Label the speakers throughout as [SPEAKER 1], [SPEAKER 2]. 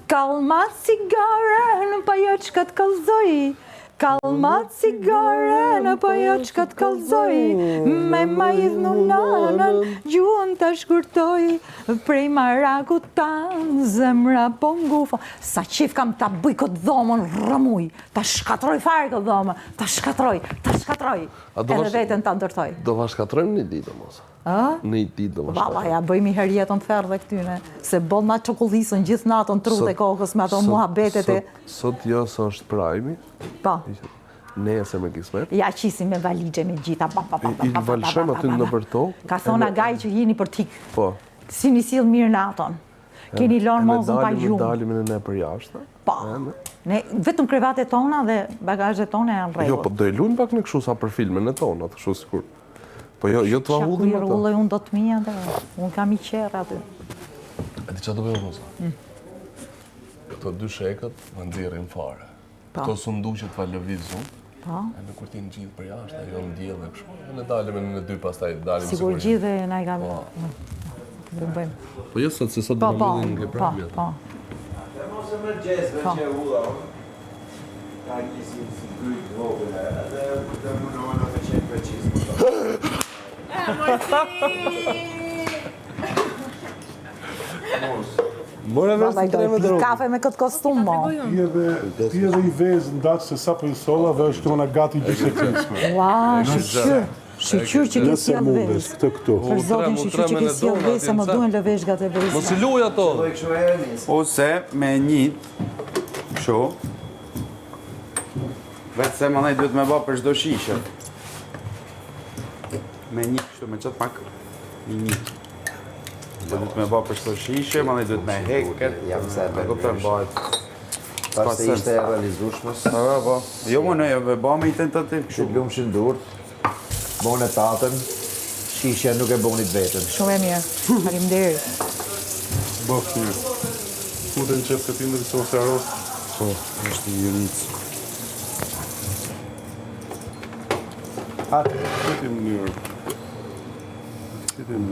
[SPEAKER 1] Kalma cigaren, pa jo që ka të kalzoj. Kalma cigaren, pa jo që ka të kalzoj. Me ma idhnu nanën, gjuën të shkurtoj. Prej maraku tanë, zemra po ngufon. Sa qif kam ta bëj këtë dhomën rëmuj. Ta shkatroj fare këtë dhomën. Ta shkatroj. Edhe vetën ta ndërtoj.
[SPEAKER 2] Do va shkatrojmë një ditë, mos. Në i ditë do va shkatrojmë.
[SPEAKER 1] Valla, ja bëjmë i herjetën të ferë dhe këtyne. Se bon na çokollisën gjithë natën tru dhe kokës me ato muhabetet e...
[SPEAKER 2] Sot jo së është prajmi.
[SPEAKER 1] Pa.
[SPEAKER 2] Nesër me kismet.
[SPEAKER 1] Ja qisim me valigje me gjitha.
[SPEAKER 2] I valshëm aty në për tokë.
[SPEAKER 1] Ka thona gaj që jeni për tik.
[SPEAKER 2] Po.
[SPEAKER 1] Si një silë mirë natën. Keni lonë mozën pa gjumë.
[SPEAKER 2] Dalim e ne për jashtë.
[SPEAKER 1] Po. Ne vetëm krevatet tona dhe bagazhet tona janë rregull.
[SPEAKER 2] Jo, po do e luajmë pak në kështu sa për filmin e tona, kështu sikur. Po jo të vahullim ato.
[SPEAKER 1] Shakuj unë do të mija dhe unë kam i qerë aty.
[SPEAKER 2] E di që do bëjmë Rosa? Këto dy shekët më ndirin fare. Këto së nduqet va lëvizun. E në kur ti në gjithë për jashtë, jo në djelë dhe kështu. E në dalim e në dy pastaj dalim
[SPEAKER 1] sigur gjithë dhe na i kam...
[SPEAKER 2] Po jo sot, se sot do më lidhin nga prapja.
[SPEAKER 1] Po.
[SPEAKER 3] E mos e më gjezve që ulla. Ka njësi si grytë vogële, edhe të mundohen të qenë preqisë.
[SPEAKER 2] Mora vesh të treme dhe
[SPEAKER 1] Kafe me këtë kostum, mo.
[SPEAKER 4] Ti edhe i vezë ndatë se sa për i sola dhe është këmëna gati bisekrisme.
[SPEAKER 1] Ua, shqyqyr që ke sjell vezë.
[SPEAKER 4] Këtë këtu.
[SPEAKER 1] Për zotin shqyqyr që ke sjell vezë, se më duen lëveshgat e vezë.
[SPEAKER 2] Mos i luaj ato.
[SPEAKER 5] Ose me njët, kështu, vetë se më nej duhet me ba për shdo shishe. Me njët kështu, me qëtë pak, njët. Duhet me ba për shdo shishe, më nej duhet me heket.
[SPEAKER 3] Jam se
[SPEAKER 5] Me këpër bëjt.
[SPEAKER 3] Pas të ishte e realizushmës.
[SPEAKER 5] Po. Jo më në, jo ba me i tentativ
[SPEAKER 3] Që
[SPEAKER 5] kështu.
[SPEAKER 3] lumë shëndurt, bone tatën, shishja nuk e bonit vetën.
[SPEAKER 1] Shumë e mirë. Faleminderit.
[SPEAKER 4] Bëf mirë. Futen qëtë këtë indër i sosë aros.
[SPEAKER 5] Po, është i junicë.
[SPEAKER 4] Këtë i mënyrë.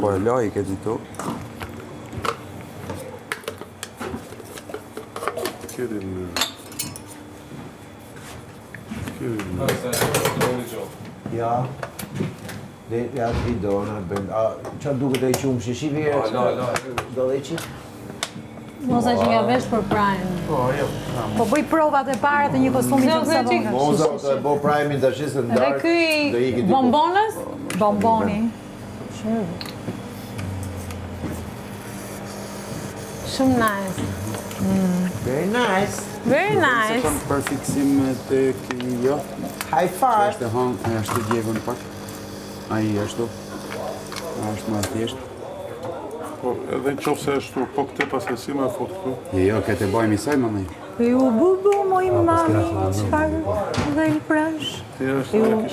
[SPEAKER 5] Po e laj, këtë i to.
[SPEAKER 4] Këtë i mënyrë.
[SPEAKER 3] Ja. Ja të vidona, qa duke të i qumë shishi vjerë? Do dhe i qimë?
[SPEAKER 6] Moza që nga vesh për Prime.
[SPEAKER 1] Po bëj provat e para të një kostumi që në savonë.
[SPEAKER 3] Moza të bo Prime-in të shisë të
[SPEAKER 6] Dhe
[SPEAKER 3] ndarë.
[SPEAKER 6] ky bombonës?
[SPEAKER 1] Bomboni.
[SPEAKER 6] Shumë nice.
[SPEAKER 3] Very nice.
[SPEAKER 6] Very
[SPEAKER 5] Se
[SPEAKER 6] nice.
[SPEAKER 5] kam për fiksim të kjo.
[SPEAKER 3] High five.
[SPEAKER 5] Është hang, është të gjevën pak. Ai është. Është më thjesht.
[SPEAKER 4] Po, edhe në qofë se është po këte pas e si me fotë këtu.
[SPEAKER 5] Jo, këtë e bajmë i saj, më nej.
[SPEAKER 1] Ju bubu moj mami, qëfar dhe i prash. Ju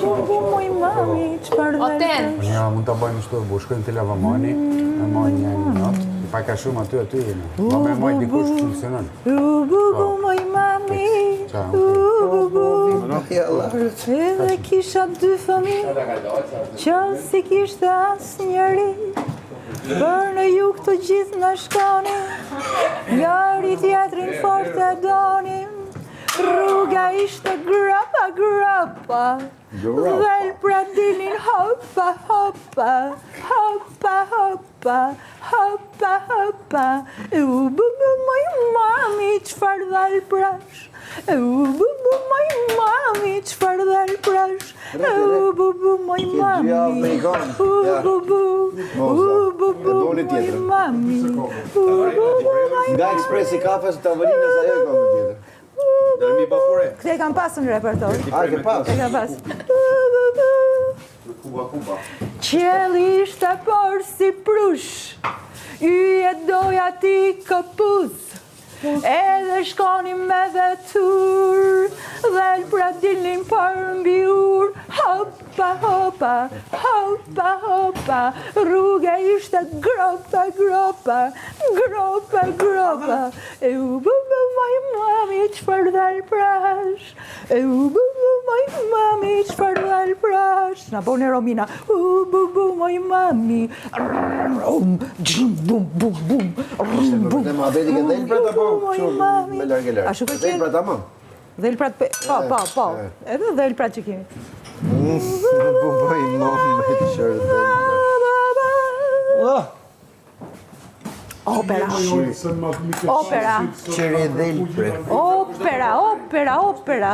[SPEAKER 1] bubu moj mami, qëfar dhe i prash.
[SPEAKER 5] Ja, mund të bajmë shtu, bu shkojmë të lavamani, e majnë një natë. Pa ka shumë aty jene. Ma me majtë dikush funksionon.
[SPEAKER 1] Ju bubu moj mami, ju bubu. Edhe kisha dy fëmi, që si kishte as njëri. Për në jug të gjithë në shkoni, njëri tjetrin fort e donim. Rruga ishte grapa, grapa, dhe pra dilin hopa, hopa, hopa, hopa, hopa, hopa. U bubu moj mami, qfar dhal prash. U bubu moj mami, qfar dhal prash. U bubu moj mami, u bubu moj mami, u bubu moj
[SPEAKER 3] Nga ekspresi kafes të tavolinës ajo e kam tjetër. Dërmi bafure.
[SPEAKER 1] Këte kam pasë në repertor.
[SPEAKER 3] A, ke pas?
[SPEAKER 1] Këte kam pasë.
[SPEAKER 3] Kuba.
[SPEAKER 1] Qelli ishte por si prush, yje doja ti këpuz. Edhe shkonim me vetur, dhe pra dilnim për mbi ur. Hopa, hopa, hopa, hopa, rruga ishte gropa, gropa, gropa, gropa. E u bubu moj mami, qëfar dhal prash. E u bubu moj mami, çfarë dal prash. Na bone Romina. U bu bu moj mami. Bum bum bum bum.
[SPEAKER 3] Ne ma vedi që del prata po me largë.
[SPEAKER 1] Ashtu ka
[SPEAKER 3] Del
[SPEAKER 1] qenë.
[SPEAKER 3] prata më.
[SPEAKER 1] Del prat po. Edhe del prat që kemi.
[SPEAKER 3] Po bëj më të shërë del.
[SPEAKER 1] Opera.
[SPEAKER 4] Opera.
[SPEAKER 3] Qëri del pre.
[SPEAKER 1] Opera. Opera.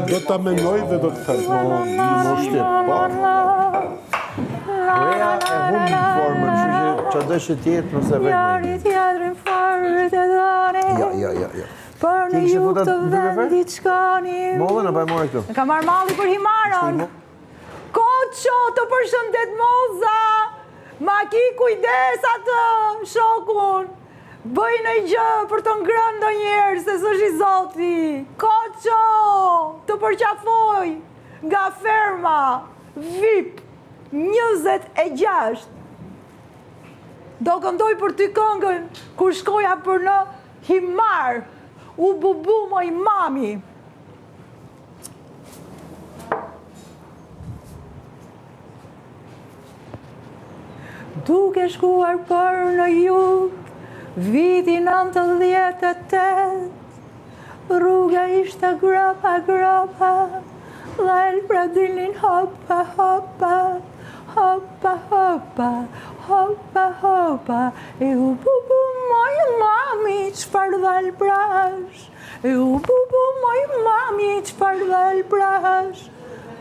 [SPEAKER 4] Do ta menoj dhe do të them.
[SPEAKER 3] Reja e humë formën, që dëshë tjetë nëse Ja.
[SPEAKER 1] Për në ju të vendit shkoni.
[SPEAKER 3] Mollën, apo e more këtu?
[SPEAKER 1] Ka marrë malli për himaron. Koqo, të përshëndet moza. Ma ki kujdes atë, shokun. Bëj në gjë për të ngrënë do njerë, se së shi zoti. Koqo, të përqafoj. Nga ferma, VIP, 26. Do këndoj për ty këngën, kur shkoja për në himar. U bubu moj mami. Duke shkuar për në jug, viti 98, rruga ishte grapa, dhe elpra dilnin hopa, e u bubu moj mami, qfar dhal prash, e u bubu moj mami, qfar dhal prash,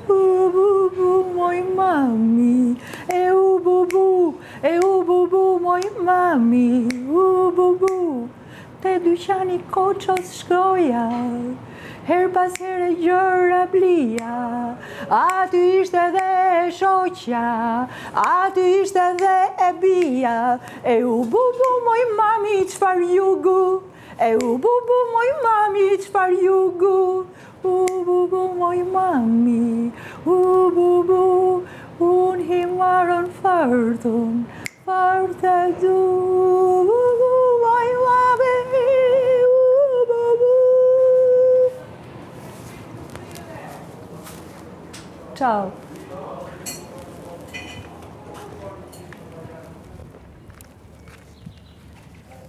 [SPEAKER 1] u bubu moj mami, e u bubu moj mami, u bubu, te dyqani Koços shkoja, her pas here gjëra blia, aty ishte dhe shoqja, aty ishte dhe e bia, e u bubu moj mami qfar jugu, e u bubu moj mami qfar jugu, u bubu moj mami, u bubu, unë himarën fërtun, fërte du, bubu moj mami, u bubu. Ciao.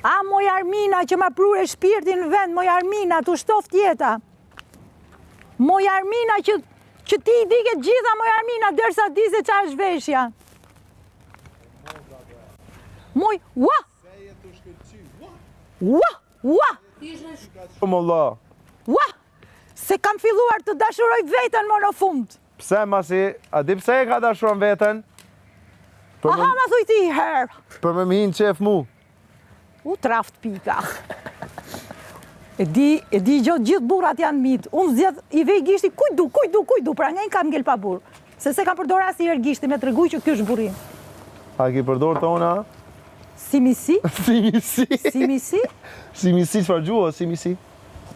[SPEAKER 1] A, moj Armina, që ma prure shpirtin në vend, moj Armina, tu shtoft jeta. Moj Armina, që ti i dike gjitha, moj Armina, dërsa di se qa është veshja. Moj, ua! Ua!
[SPEAKER 3] Allah.
[SPEAKER 1] Ua! Se kam filluar të dashuroj vetën më në fund.
[SPEAKER 3] Pse masi, a di pse e ka dashuron veten?
[SPEAKER 1] Aha, ma thuj ti herë.
[SPEAKER 3] Për me mihin qef mu.
[SPEAKER 1] U traft pika. E di gjithë burrat janë mitë. Unë zjedh i vej gishti, kujdu, pra nga i kam ngel pa burë. Se kam përdor asnjëherë herë gishti me të rreguj që ky është burim.
[SPEAKER 3] A ki përdor të ona?
[SPEAKER 1] Simisi?
[SPEAKER 3] Simisi, çfarë gjuhë, simisi?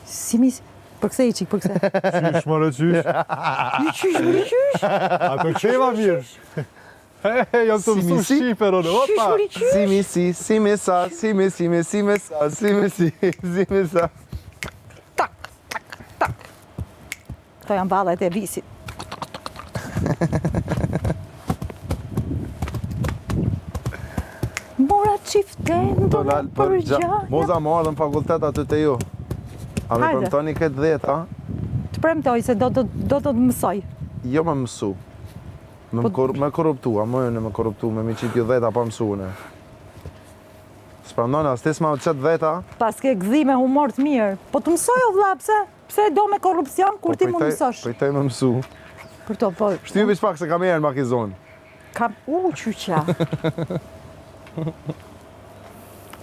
[SPEAKER 1] Simisi? Përkse i qik, përkse?
[SPEAKER 4] Qysh, mërë qysh.
[SPEAKER 1] Qysh.
[SPEAKER 4] A të qema mirë. Jam të mësu shqiper, onë, opa.
[SPEAKER 3] Simisi, simisa, simisa.
[SPEAKER 1] Tak. Këto janë ballet e visit. Mora qiften do në përgjanja.
[SPEAKER 3] Moza më ardhën fakultet aty të ju. A me premtoni këtë 10, a?
[SPEAKER 1] Të premtoj se do të mësoj.
[SPEAKER 3] Jo me mësu. Me korruptu, a më jënë me korruptu, me mi qip ju 10 pa mësu në. S'prandone, as ti s'ma qëtë 10.
[SPEAKER 1] Pas ke gdhi me humor të mirë. Po të mësoj o vlla, pse? Pse do me korrupsion, kur ti më mësosh?
[SPEAKER 3] Po i tej me mësu.
[SPEAKER 1] Për to, po...
[SPEAKER 3] Shtypi shpak se kam erë në makizon.
[SPEAKER 1] Qyqa.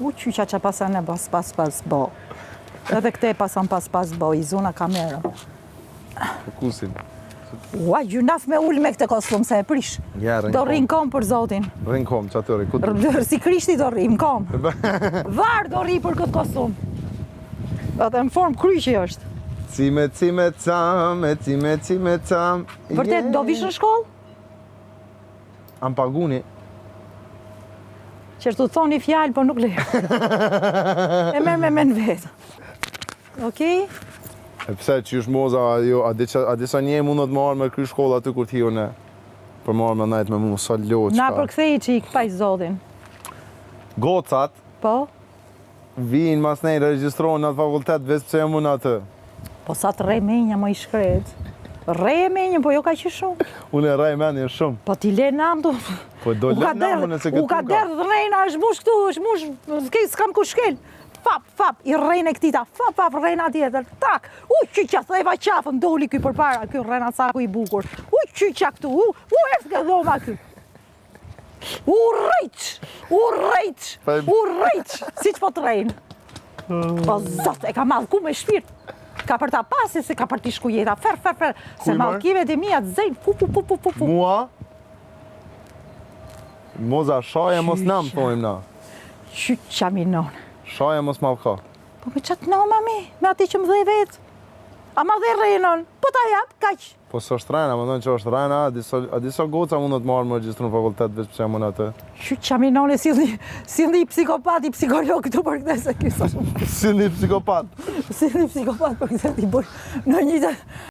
[SPEAKER 1] Qyqa që pasan e pas bo. Edhe këte pasan pas bo, i zona kamerën.
[SPEAKER 3] Kusin.
[SPEAKER 1] Ua, gjunaf me ullë me këtë kostum, se e prish. Do rrinë kom për zotin.
[SPEAKER 3] Rrinë kom, që atyri, ku të?
[SPEAKER 1] Si krishti do rrinë kom. Varë do rri për këtë kostum. Dhe në formë kryqi është.
[SPEAKER 3] Cime, cam.
[SPEAKER 1] Vërtet, do vish në shkollë?
[SPEAKER 3] Am paguni.
[SPEAKER 1] Që është të thoni fjalë, po nuk le. E merr me men vetë. Okej?
[SPEAKER 7] E pse që është moza, a disa një mundët marrë me kry shkolla aty kur t'hiu në për marrë me najtë me mu, sa loqë.
[SPEAKER 1] Na përkthej qik, pa i zotin.
[SPEAKER 7] Gocat
[SPEAKER 1] Po?
[SPEAKER 7] vinë mas nej, regjistrohen në atë fakultet, veç pse e mund atë.
[SPEAKER 1] Po sa të rej menja më i shkret. Rej e menja, po jo ka që shumë.
[SPEAKER 7] Unë e rej menje shumë.
[SPEAKER 1] Po ti le nam do...
[SPEAKER 7] Po do le namë nëse
[SPEAKER 1] U ka derdhë dhe rejna, është mush këtu, është mush, s'kam ku shkel. Fap, i rejnë e këtita, fap, rejna tjetër, tak. Qyqa, theva qafën, doli këj për para, këj rejna saku i bukur. Qyqa këtu, eftë ka dhoma këtu. U rejq, si që po të rejnë. Po zot, e ka madhë ku me shpirt. Ka për ta pasi, se ka për t'i shku jeta, fer. Se malkive të mija të zejnë, pu.
[SPEAKER 7] Mua? Moza, shaje mos nam, thojmë na.
[SPEAKER 1] Qyqa minon.
[SPEAKER 7] Shaje mos ma ka.
[SPEAKER 1] Po me qatë no, mami, me ati që më dhe vetë. A ma dhe rejnon, po ta jap, kaq.
[SPEAKER 7] Po së është rejna, më dojnë që është rejna, a disa goca mundët marrë më regjistru në fakultet, veç pëse mund atë.
[SPEAKER 1] Qyqa minon e si një psikopat, i psikolog këtu për këte se kësa shumë.
[SPEAKER 7] Si një psikopat.
[SPEAKER 1] Si një psikopat për këte t'i bërë në një të...